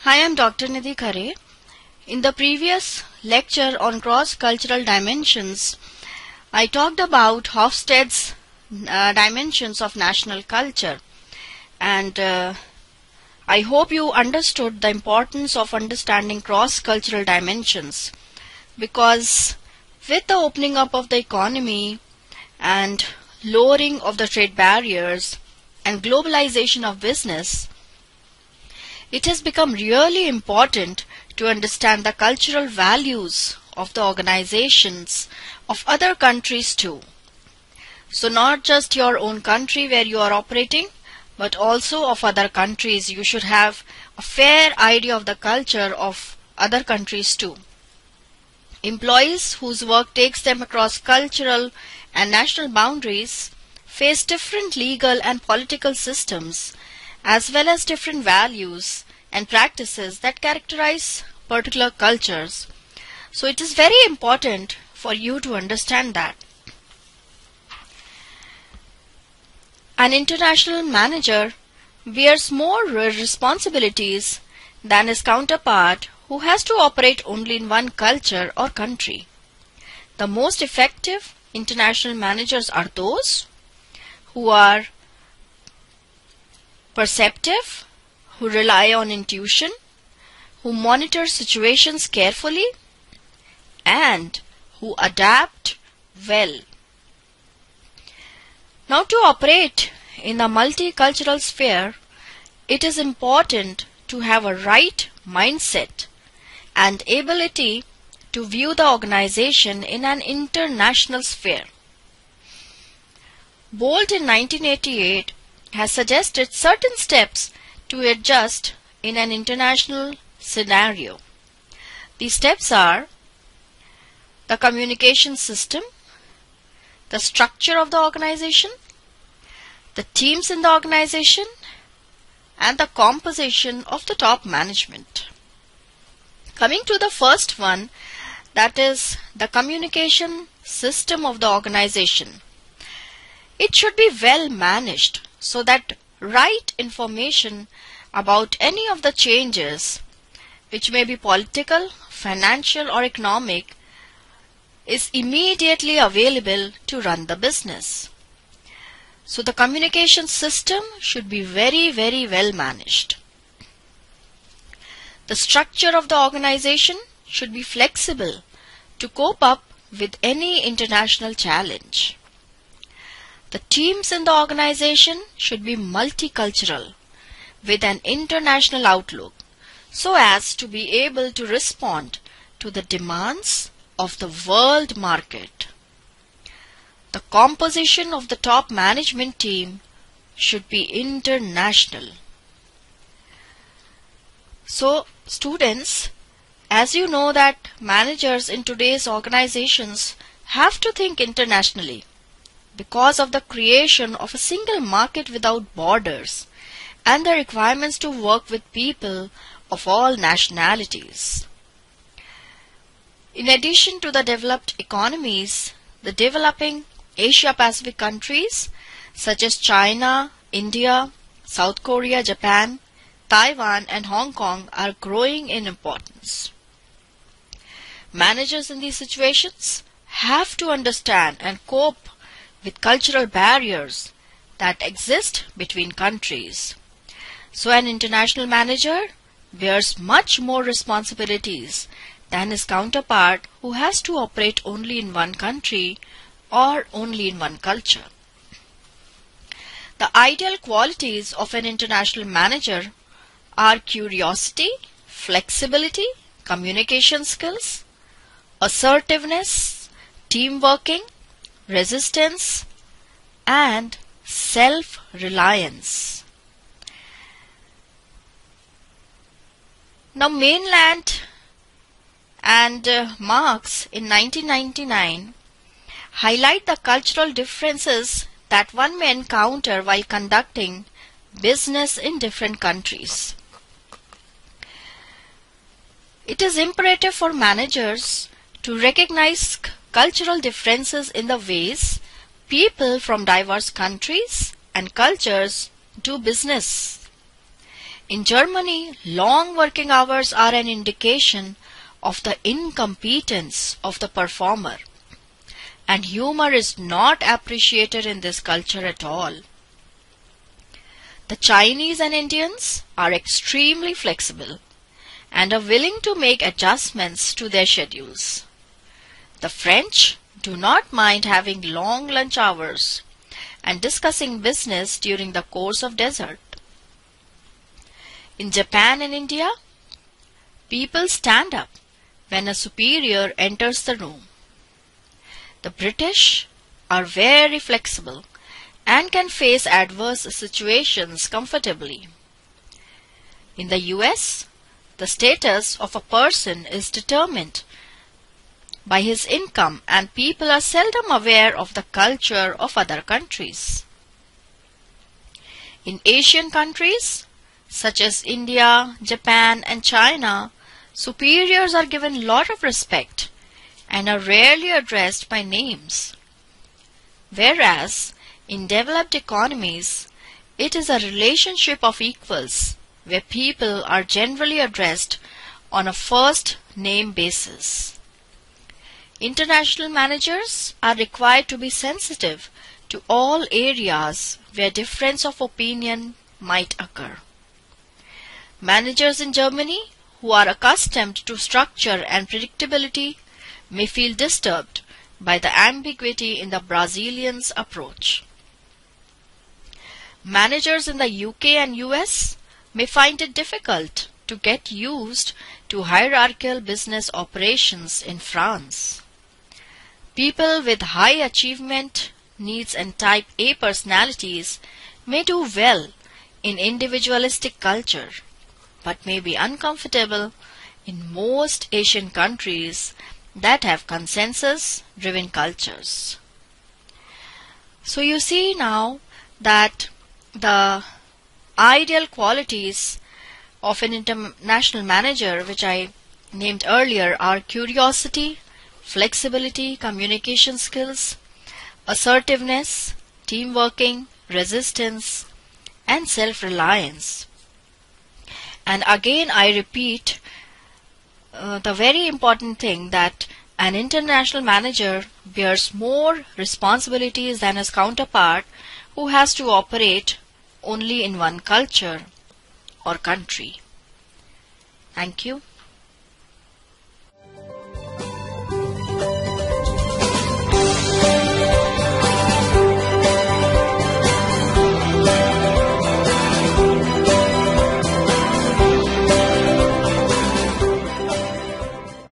Hi, I'm Dr. Nidhi Khare. In the previous lecture on cross-cultural dimensions, I talked about Hofstede's dimensions of national culture, and I hope you understood the importance of understanding cross-cultural dimensions, because with the opening up of the economy and lowering of the trade barriers and globalization of business, it has become really important to understand the cultural values of the organizations of other countries too. So not just your own country where you are operating, but also of other countries. You should have a fair idea of the culture of other countries too. Employees whose work takes them across cultural and national boundaries face different legal and political systems, as well as different values and practices that characterize particular cultures. So it is very important for you to understand that. An international manager bears more responsibilities than his counterpart who has to operate only in one culture or country. The most effective international managers are those who are perceptive, who rely on intuition, who monitor situations carefully, and who adapt well. Now, to operate in the multicultural sphere, it is important to have a right mindset and ability to view the organization in an international sphere. Bolt in 1988 has suggested certain steps to adjust in an international scenario. These steps are the communication system, the structure of the organization, the teams in the organization, and the composition of the top management. Coming to the first one, that is the communication system of the organization. It should be well managed so that right information about any of the changes, which may be political, financial, or economic, is immediately available to run the business. So the communication system should be very, very well managed. The structure of the organization should be flexible to cope up with any international challenge. The teams in the organization should be multicultural with an international outlook so as to be able to respond to the demands of the world market. The composition of the top management team should be international. So, students, as you know that managers in today's organizations have to think internationally because of the creation of a single market without borders and the requirements to work with people of all nationalities. In addition to the developed economies, the developing Asia-Pacific countries such as China, India, South Korea, Japan, Taiwan, and Hong Kong are growing in importance. Managers in these situations have to understand and cope with cultural barriers that exist between countries. So an international manager bears much more responsibilities than his counterpart who has to operate only in one country or only in one culture. The ideal qualities of an international manager are curiosity, flexibility, communication skills, assertiveness, team working, resistance, and self-reliance. Now, Mainland and Marx in 1999 highlight the cultural differences that one may encounter while conducting business in different countries. It is imperative for managers to recognize cultural differences in the ways people from diverse countries and cultures do business. In Germany, long working hours are an indication of the incompetence of the performer, and humor is not appreciated in this culture at all. The Chinese and Indians are extremely flexible and are willing to make adjustments to their schedules. The French do not mind having long lunch hours and discussing business during the course of dessert. In Japan and India, people stand up when a superior enters the room. The British are very flexible and can face adverse situations comfortably. In the US, the status of a person is determined by his income, and people are seldom aware of the culture of other countries. In Asian countries, such as India, Japan, and China, superiors are given a lot of respect and are rarely addressed by names. Whereas, in developed economies, it is a relationship of equals where people are generally addressed on a first name basis. International managers are required to be sensitive to all areas where difference of opinion might occur. Managers in Germany who are accustomed to structure and predictability may feel disturbed by the ambiguity in the Brazilians' approach. Managers in the UK and US may find it difficult to get used to hierarchical business operations in France. People with high achievement needs and type A personalities may do well in individualistic culture, but may be uncomfortable in most Asian countries that have consensus-driven cultures. So you see now that the ideal qualities of an international manager, which I named earlier, are curiosity, flexibility, communication skills, assertiveness, team working, resistance, and self-reliance. And again I repeat the very important thing that an international manager bears more responsibilities than his counterpart who has to operate only in one culture or country. Thank you.